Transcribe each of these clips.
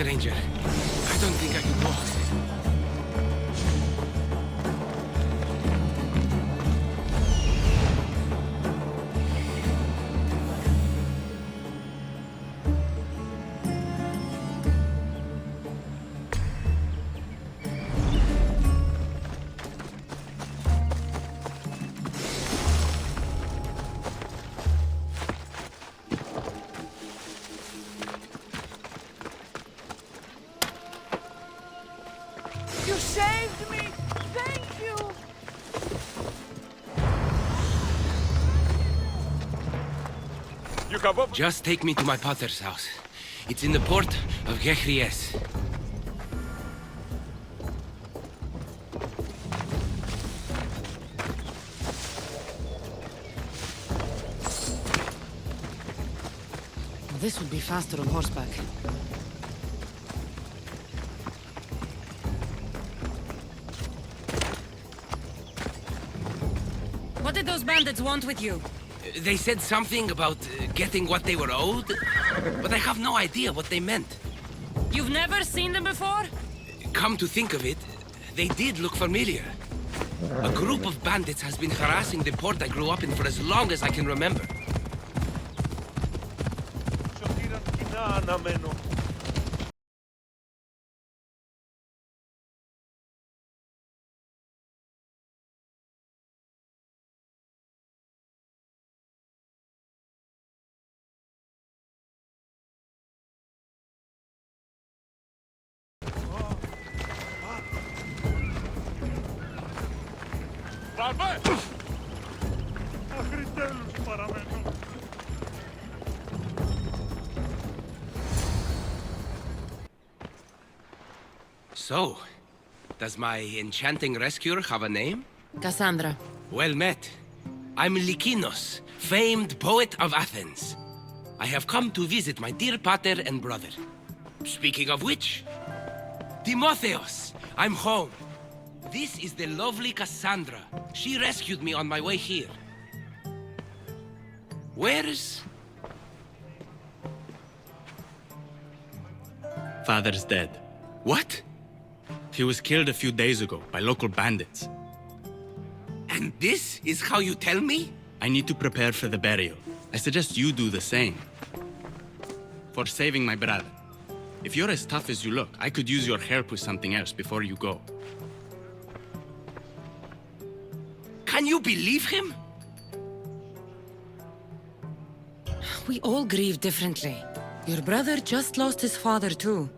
stranger. I don't think I can walk. You saved me! Thank you! You come up. Just take me to my potter's house. It's in the port of Gehries. This would be faster on horseback. What did those bandits want with you? They said something about getting what they were owed, but I have no idea what they meant. You've never seen them before? Come to think of it, they did look familiar. A group of bandits has been harassing the port I grew up in for as long as I can remember. So, does my enchanting rescuer have a name? Cassandra. Well met. I'm Lykinos, famed poet of Athens. I have come to visit my dear pater and brother. Speaking of which, Timotheos, I'm home. This is the lovely Cassandra. She rescued me on my way here. Where's... Father's dead. What? He was killed a few days ago by local bandits. And this is how you tell me? I need to prepare for the burial. I suggest you do the same. For saving my brother. If you're as tough as you look, I could use your help with something else before you go. Can you believe him? We all grieve differently. Your brother just lost his father too.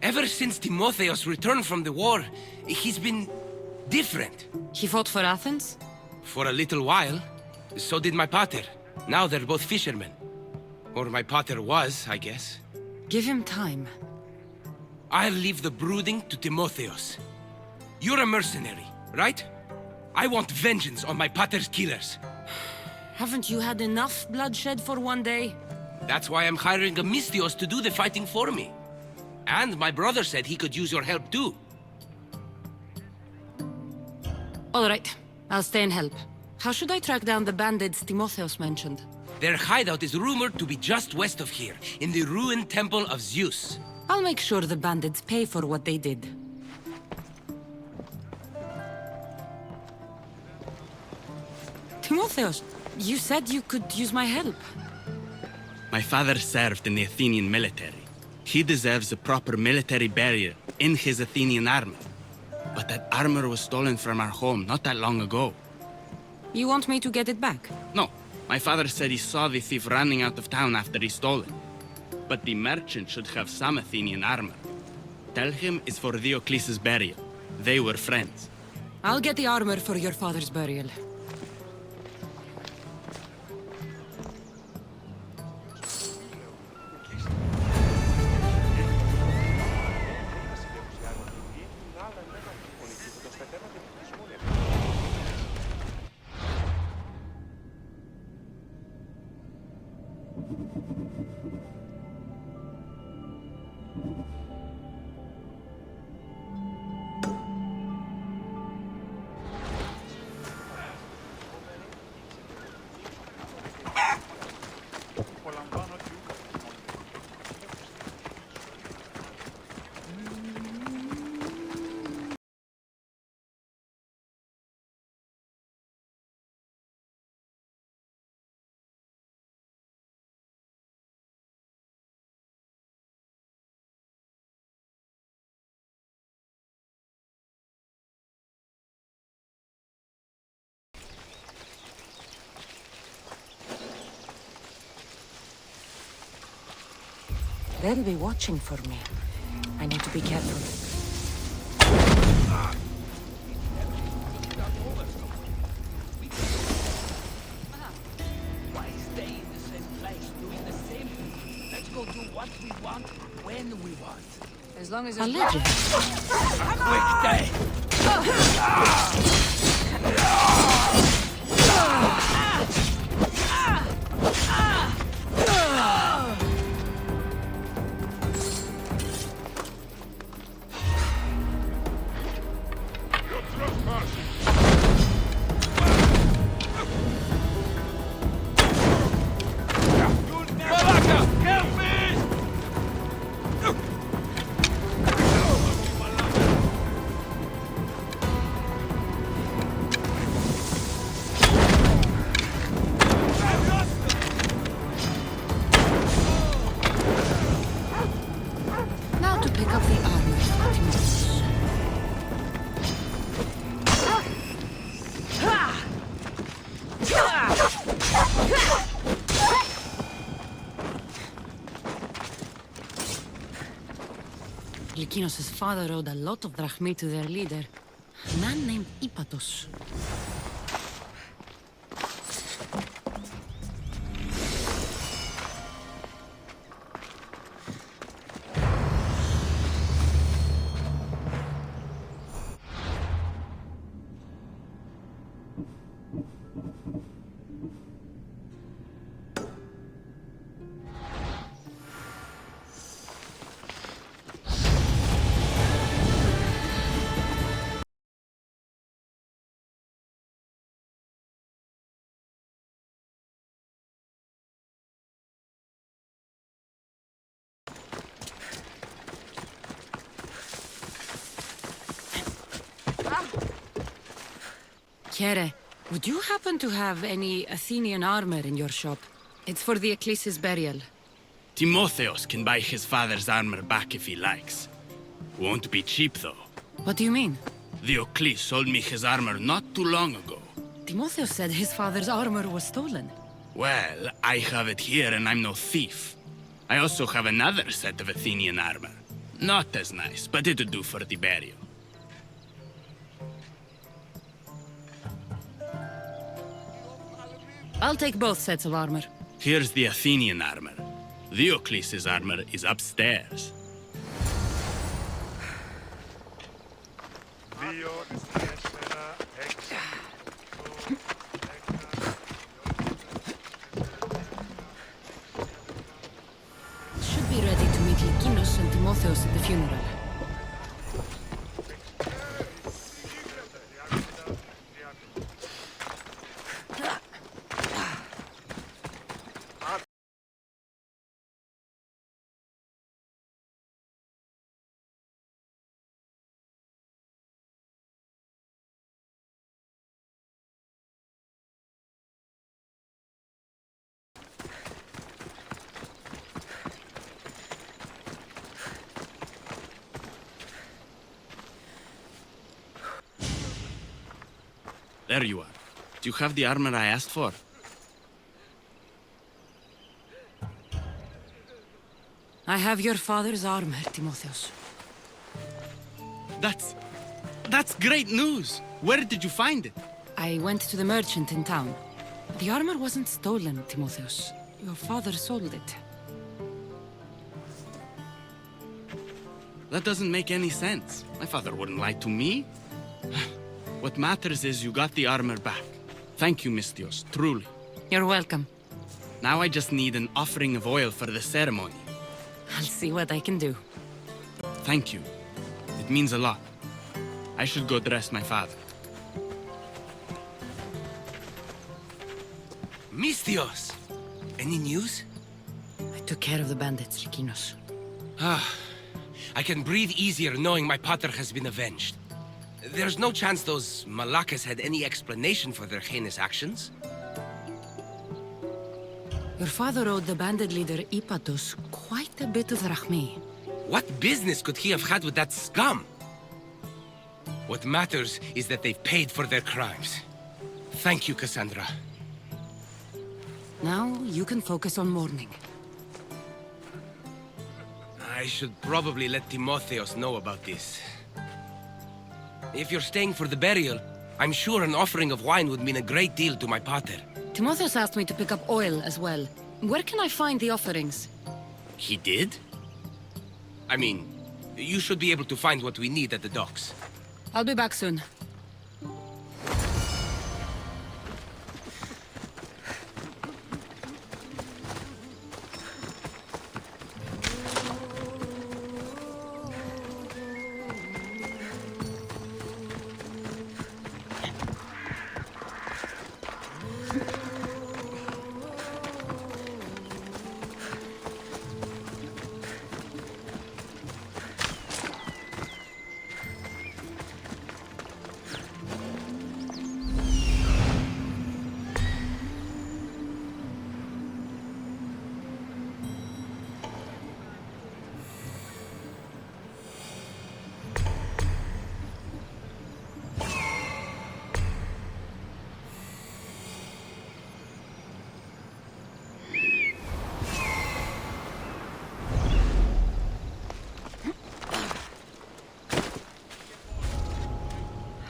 Ever since Timotheos returned from the war, he's been different. He fought for Athens? For a little while. So did my pater. Now they're both fishermen. Or my pater was, I guess. Give him time. I'll leave the brooding to Timotheos. You're a mercenary, right? I want vengeance on my pater's killers. Haven't you had enough bloodshed for one day? That's why I'm hiring a Mystios to do the fighting for me. And my brother said he could use your help too. All right, I'll stay and help. How should I track down the bandits Timotheos mentioned? Their hideout is rumored to be just west of here, in the ruined temple of Zeus. I'll make sure the bandits pay for what they did. Timotheos, you said you could use my help. My father served in the Athenian military. He deserves a proper military burial in his Athenian armor. But that armor was stolen from our home not that long ago. You want me to get it back? No, my father said he saw the thief running out of town after he stole it. But the merchant should have some Athenian armor. Tell him it's for Diocles' burial. They were friends. I'll get the armor for your father's burial. They'll be watching for me. I need to be careful. Why stay in the same place doing the same thing? Let's go do what we want, when we want. As long as it's legend. Quick day! You're trespassing. Malaka, help me! Now to pick up the armor. Lykinos' father owed a lot of drachmae to their leader, a man named Ipatos. Kere, would you happen to have any Athenian armor in your shop? It's for the Ecclesi's burial. Timotheos can buy his father's armor back if he likes. Won't be cheap, though. What do you mean? The Eccles sold me his armor not too long ago. Timotheos said his father's armor was stolen. Well, I have it here and I'm no thief. I also have another set of Athenian armor. Not as nice, but it'll do for the burial. I'll take both sets of armor. Here's the Athenian armor. Diocles' armor is upstairs. Should be ready to meet Lykinos and Timotheos at the funeral. There you are. Do you have the armor I asked for? I have your father's armor, Timotheos. That's great news! Where did you find it? I went to the merchant in town. The armor wasn't stolen, Timotheos. Your father sold it. That doesn't make any sense. My father wouldn't lie to me. What matters is you got the armor back. Thank you, Mistios, truly. You're welcome. Now I just need an offering of oil for the ceremony. I'll see what I can do. Thank you. It means a lot. I should go dress my father. Mistios! Any news? I took care of the bandits, Lykinos. I can breathe easier knowing my pater has been avenged. There's no chance those Malakas had any explanation for their heinous actions? Your father owed the bandit leader Ipatos quite a bit of drachmae. What business could he have had with that scum? What matters is that they've paid for their crimes. Thank you, Cassandra. Now you can focus on mourning. I should probably let Timotheos know about this. If you're staying for the burial, I'm sure an offering of wine would mean a great deal to my pater. Timotheus asked me to pick up oil as well. Where can I find the offerings? He did? I mean, you should be able to find what we need at the docks. I'll be back soon.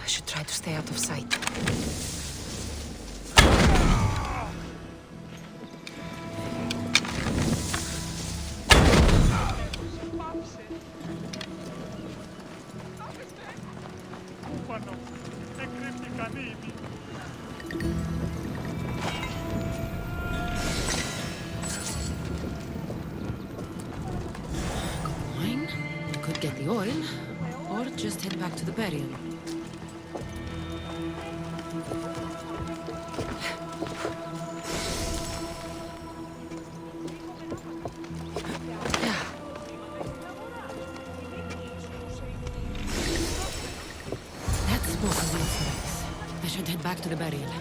I should try to stay out of sight. Πάνω. Εκρύφτηκαν ήδη. Wine? Could get the oil, or just head back to the burial. That's both of the offerings. I should head back to the burial.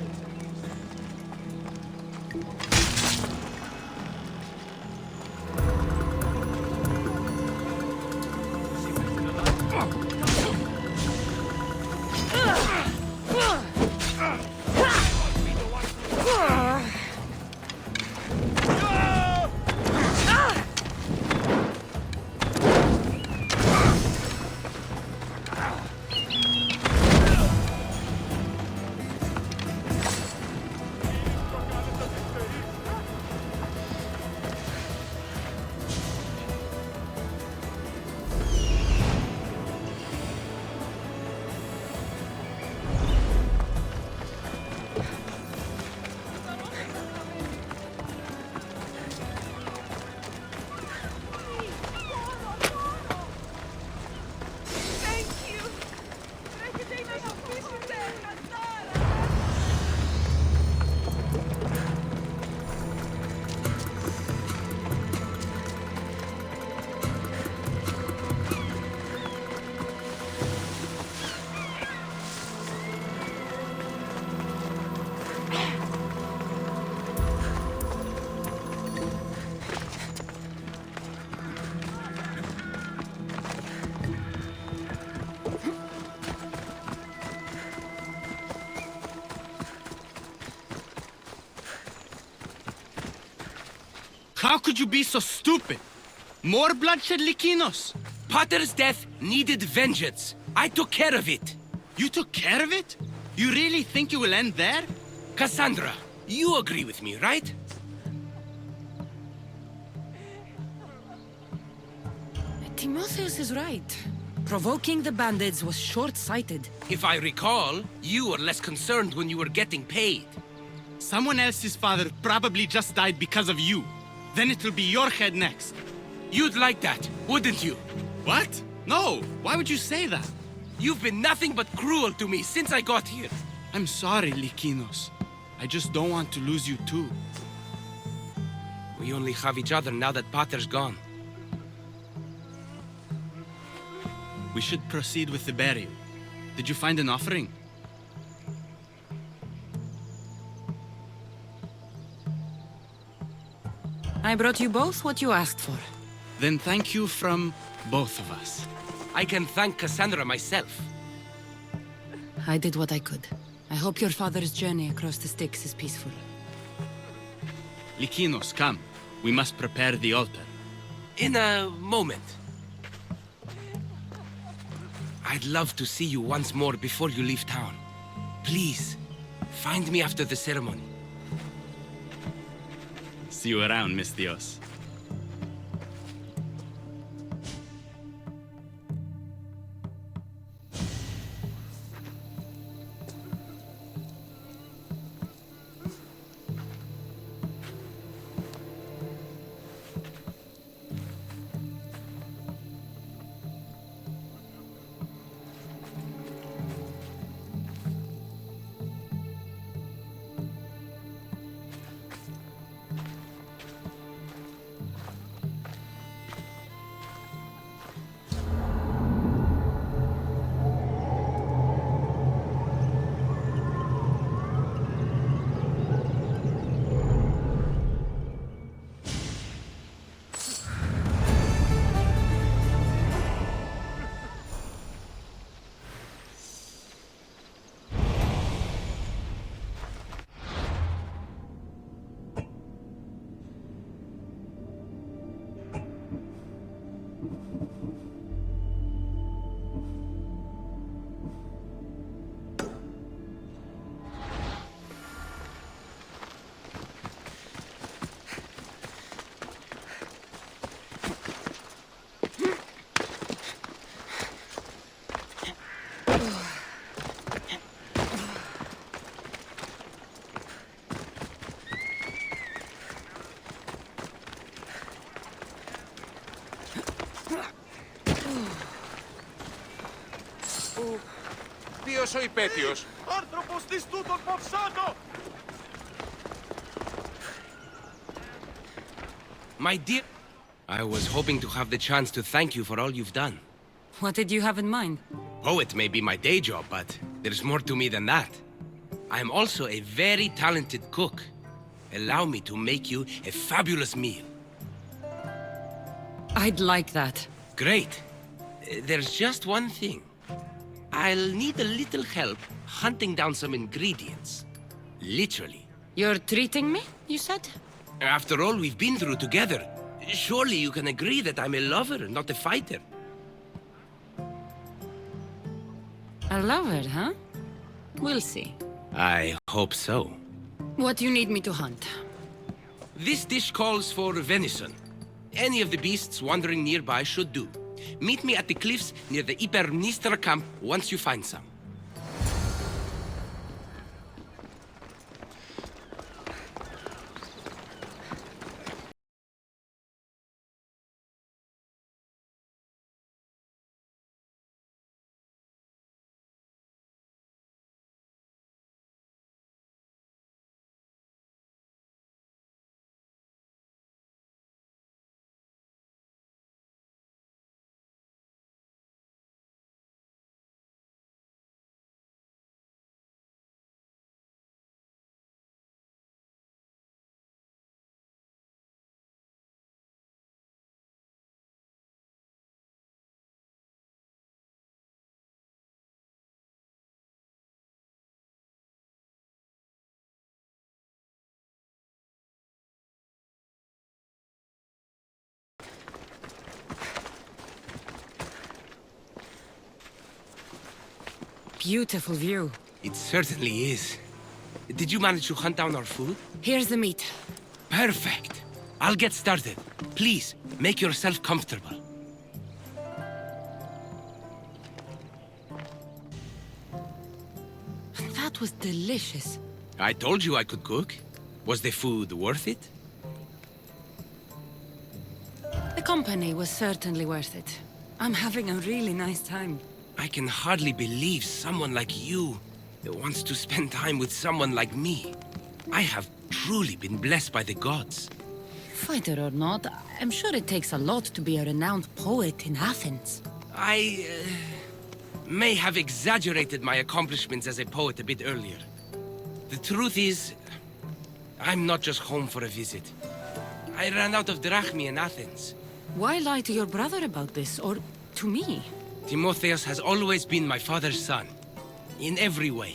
How could you be so stupid? More bloodshed, Likinos? Pater's death needed vengeance. I took care of it. You took care of it? You really think you will end there? Cassandra, you agree with me, right? Timotheus is right. Provoking the bandits was short-sighted. If I recall, you were less concerned when you were getting paid. Someone else's father probably just died because of you. Then it'll be your head next. You'd like that, wouldn't you? What? No! Why would you say that? You've been nothing but cruel to me since I got here. I'm sorry, Likinos. I just don't want to lose you too. We only have each other now that Pater's gone. We should proceed with the burial. Did you find an offering? I brought you both what you asked for. Then thank you from both of us. I can thank Cassandra myself. I did what I could. I hope your father's journey across the Styx is peaceful. Likinos, come. We must prepare the altar. In a moment. I'd love to see you once more before you leave town. Please, find me after the ceremony. See you around, Miss Dios. Ποιος ο υπέτειος? Άνθρωπος της τούτον Παυσάνο! My dear... I was hoping to have the chance to thank you for all you've done. What did you have in mind? Poet may be my day job, but there's more to me than that. I'm also a very talented cook. Allow me to make you a fabulous meal. I'd like that. Great. There's just one thing. I'll need a little help hunting down some ingredients. Literally. You're treating me, you said? After all we've been through together, surely you can agree that I'm a lover, not a fighter. A lover, huh? We'll see. I hope so. What do you need me to hunt? This dish calls for venison. Any of the beasts wandering nearby should do. Meet me at the cliffs near the Ipermnistra camp once you find some. Beautiful view. It certainly is. Did you manage to hunt down our food? Here's the meat. Perfect. I'll get started. Please, make yourself comfortable. That was delicious. I told you I could cook. Was the food worth it? The company was certainly worth it. I'm having a really nice time. I can hardly believe someone like you wants to spend time with someone like me. I have truly been blessed by the gods. Fighter or not, I'm sure it takes a lot to be a renowned poet in Athens. I may have exaggerated my accomplishments as a poet a bit earlier. The truth is, I'm not just home for a visit. I ran out of drachmi in Athens. Why lie to your brother about this, or to me? Timotheus has always been my father's son. In every way.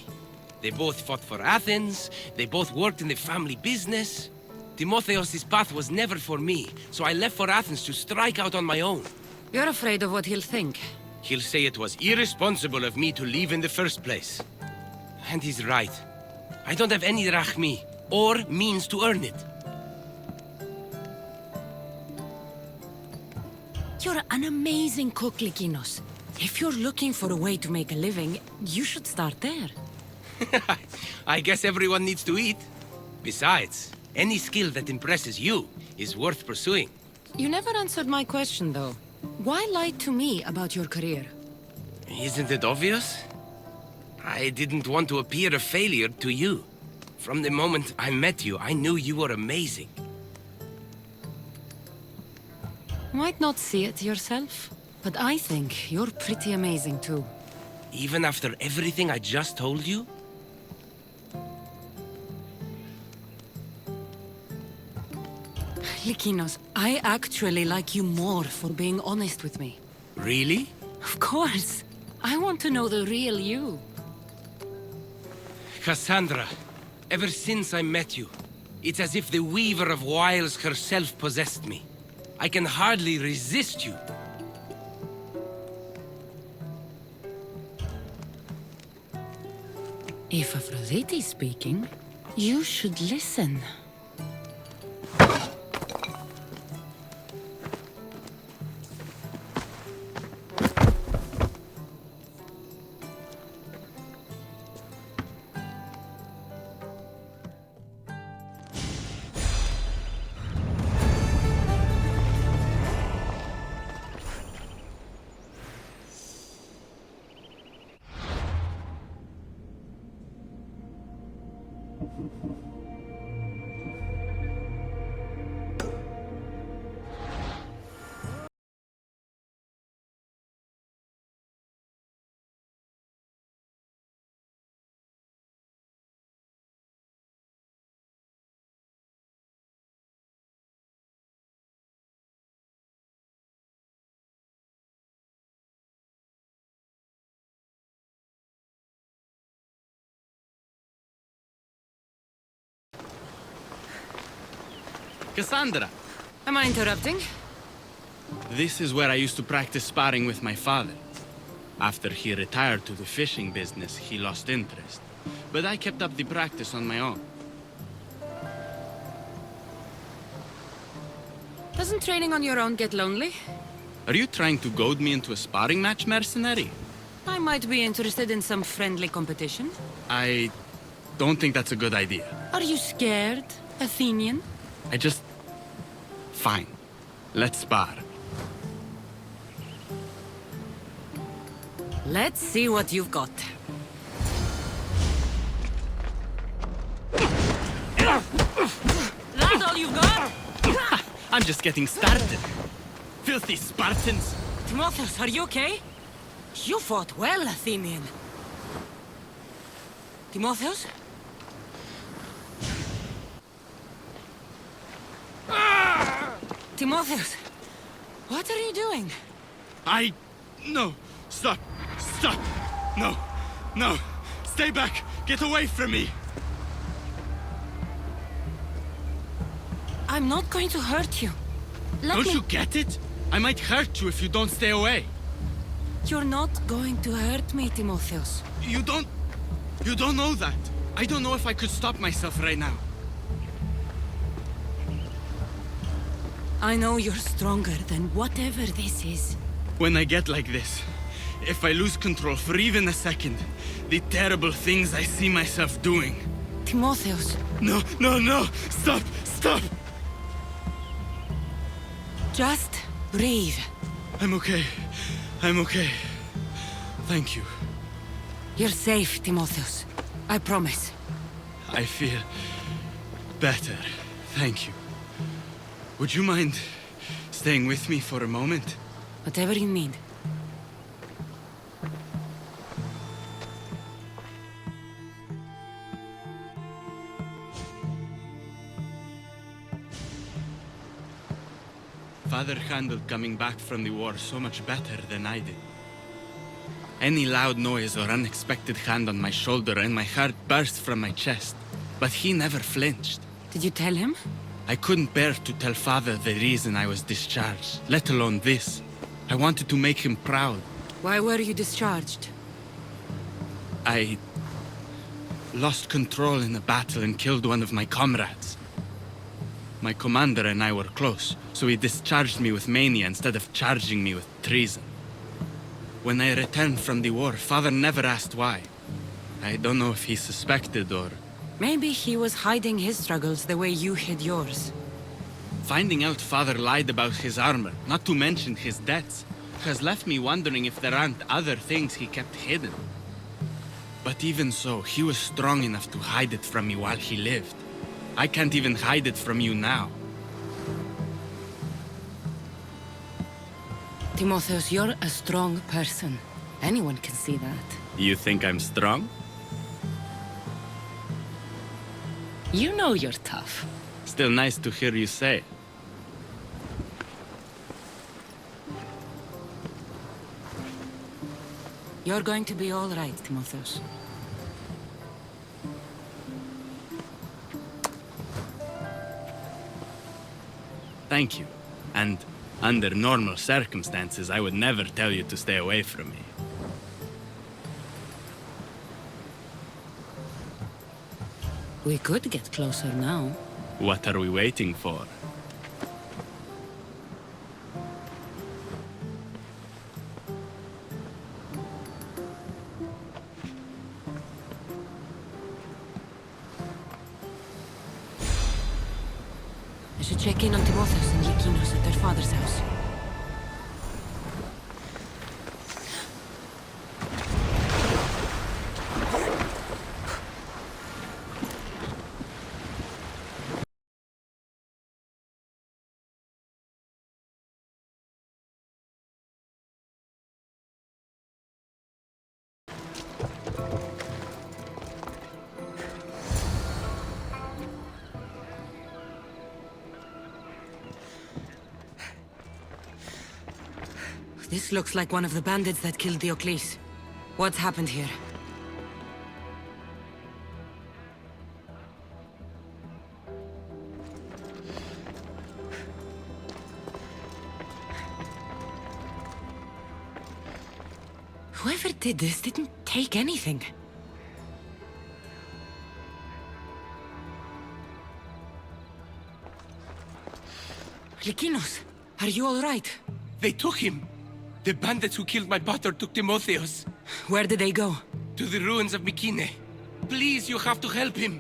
They both fought for Athens, they both worked in the family business. Timotheos' path was never for me, so I left for Athens to strike out on my own. You're afraid of what he'll think. He'll say it was irresponsible of me to leave in the first place. And he's right. I don't have any drachmi, or means to earn it. You're an amazing cook, Lykinos. If you're looking for a way to make a living, you should start there. I guess everyone needs to eat. Besides, any skill that impresses you is worth pursuing. You never answered my question, though. Why lie to me about your career? Isn't it obvious? I didn't want to appear a failure to you. From the moment I met you, I knew you were amazing. Might not see it yourself, but I think you're pretty amazing, too. Even after everything I just told you? Lykinos, I actually like you more for being honest with me. Really? Of course. I want to know the real you. Cassandra, ever since I met you, it's as if the Weaver of Wiles herself possessed me. I can hardly resist you. If Aphrodite's speaking, you should listen. Cassandra! Am I interrupting? This is where I used to practice sparring with my father. After he retired to the fishing business, he lost interest. But I kept up the practice on my own. Doesn't training on your own get lonely? Are you trying to goad me into a sparring match, mercenary? I might be interested in some friendly competition. I don't think that's a good idea. Are you scared, Athenian? I just... Fine. Let's spar. Let's see what you've got. That's all you've got? I'm just getting started. Filthy Spartans! Timotheus, are you okay? You fought well, Athenian. Timotheus? Timotheus, what are you doing? No! Stop! Stop! No! No! Stay back! Get away from me! I'm not going to hurt you. Don't you get it? I might hurt you if you don't stay away. You're not going to hurt me, Timotheus. You don't know that. I don't know if I could stop myself right now. I know you're stronger than whatever this is. When I get like this, if I lose control for even a second, the terrible things I see myself doing. Timotheus. No, no, no! Stop! Stop! Just breathe. I'm okay. I'm okay. Thank you. You're safe, Timotheus. I promise. I feel better. Thank you. Would you mind staying with me for a moment? Whatever you need. Father handled coming back from the war so much better than I did. Any loud noise or unexpected hand on my shoulder and my heart burst from my chest. But he never flinched. Did you tell him? I couldn't bear to tell father the reason I was discharged, let alone this. I wanted to make him proud. Why were you discharged? I lost control in a battle and killed one of my comrades. My commander and I were close, so he discharged me with mania instead of charging me with treason. When I returned from the war, father never asked why. I don't know if he suspected or... Maybe he was hiding his struggles the way you hid yours. Finding out father lied about his armor, not to mention his debts, has left me wondering if there aren't other things he kept hidden. But even so, he was strong enough to hide it from me while he lived. I can't even hide it from you now. Timotheus, you're a strong person. Anyone can see that. You think I'm strong? You know you're tough. Still nice to hear you say. You're going to be all right, Timotheus. Thank you. And under normal circumstances, I would never tell you to stay away from me. We could get closer now. What are we waiting for? I should check in on Timotheus and Likinos at their father's house. This looks like one of the bandits that killed Diocles. What's happened here? Whoever did this didn't take anything. Likinos, are you all right? They took him. The bandits who killed my brother took Timotheus Where did they go? to the ruins of Mykine. Please, you have to help him.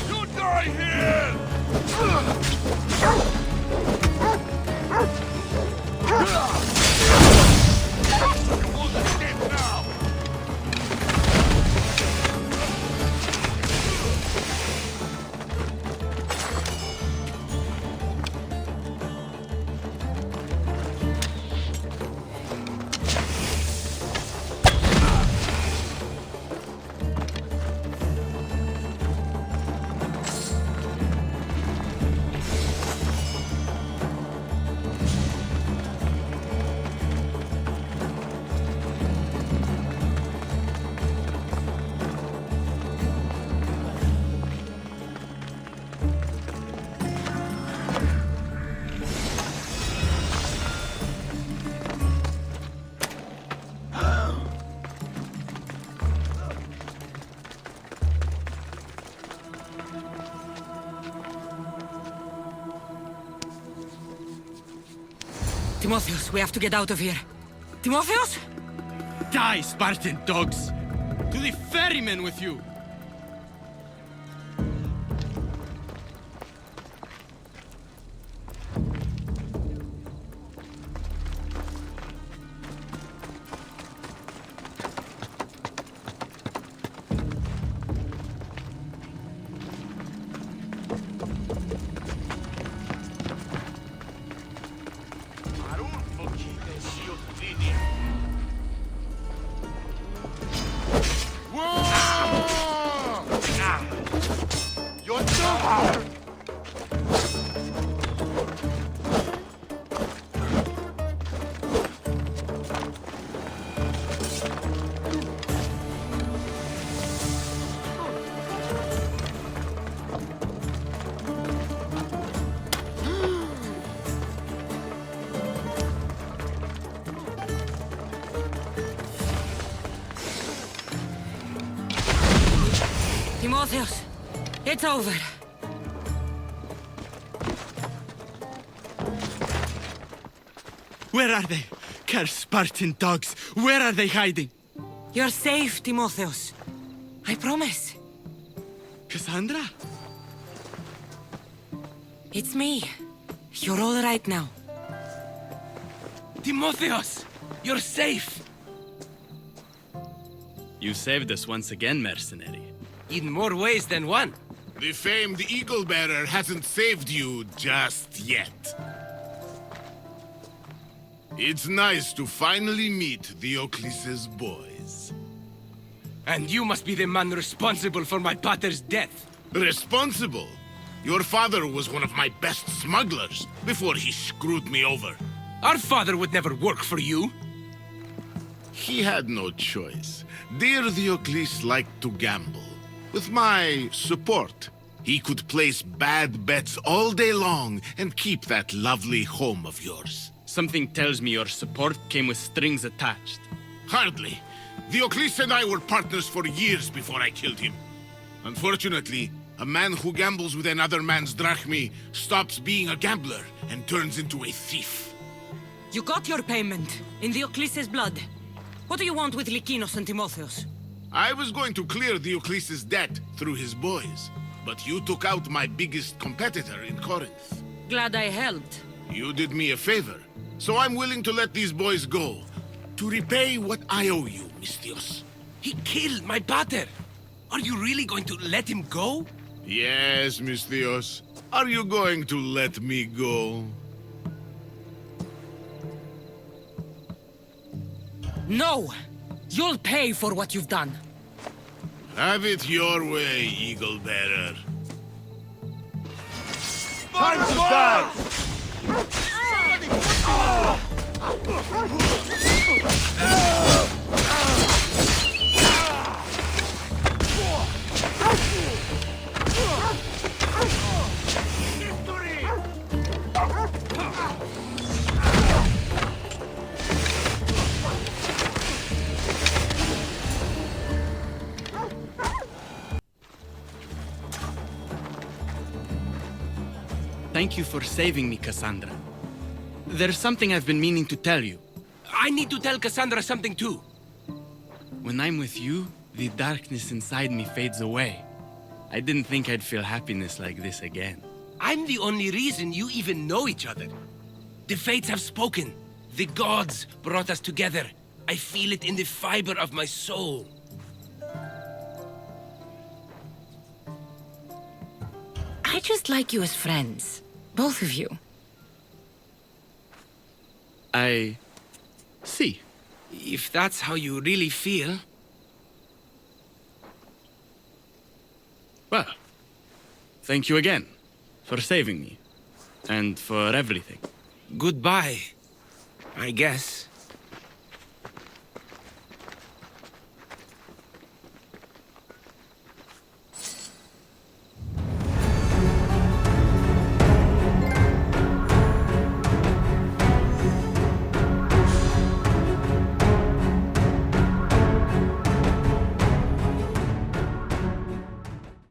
You die here! Hold the stick now! Timotheus, we have to get out of here. Timotheus? Die, Spartan dogs! To the ferryman with you! You're done! Timotheus, it's over. Where are they? Cursed Spartan dogs! Where are they hiding? You're safe, Timotheus. I promise. Cassandra? It's me. You're all right now. Timotheus! You're safe! You saved us once again, mercenary. In more ways than one. The famed Eagle Bearer hasn't saved you just yet. It's nice to finally meet Theocles' boys. And you must be the man responsible for my pater's death. Responsible? Your father was one of my best smugglers before he screwed me over. Our father would never work for you. He had no choice. Dear Theocles liked to gamble. With my support, he could place bad bets all day long and keep that lovely home of yours. Something tells me your support came with strings attached. Hardly. Theocles and I were partners for years before I killed him. Unfortunately, a man who gambles with another man's drachmae stops being a gambler and turns into a thief. You got your payment in Theocles' blood. What do you want with Lykinos and Timotheus? I was going to clear Theocles' debt through his boys, but you took out my biggest competitor in Corinth. Glad I helped. You did me a favor, so I'm willing to let these boys go, to repay what I owe you, Misthios. He killed my pater. Are you really going to let him go? Yes, Misthios. Are you going to let me go? No! You'll pay for what you've done. Have it your way, Eagle Bearer. Time to die! Thank you for saving me, Cassandra. There's something I've been meaning to tell you. I need to tell Cassandra something too. When I'm with you, the darkness inside me fades away. I didn't think I'd feel happiness like this again. I'm the only reason you even know each other. The fates have spoken. The gods brought us together. I feel it in the fiber of my soul. I just like you as friends. Both of you. I see. If that's how you really feel. Well, thank you again for saving me and for everything. Goodbye, I guess.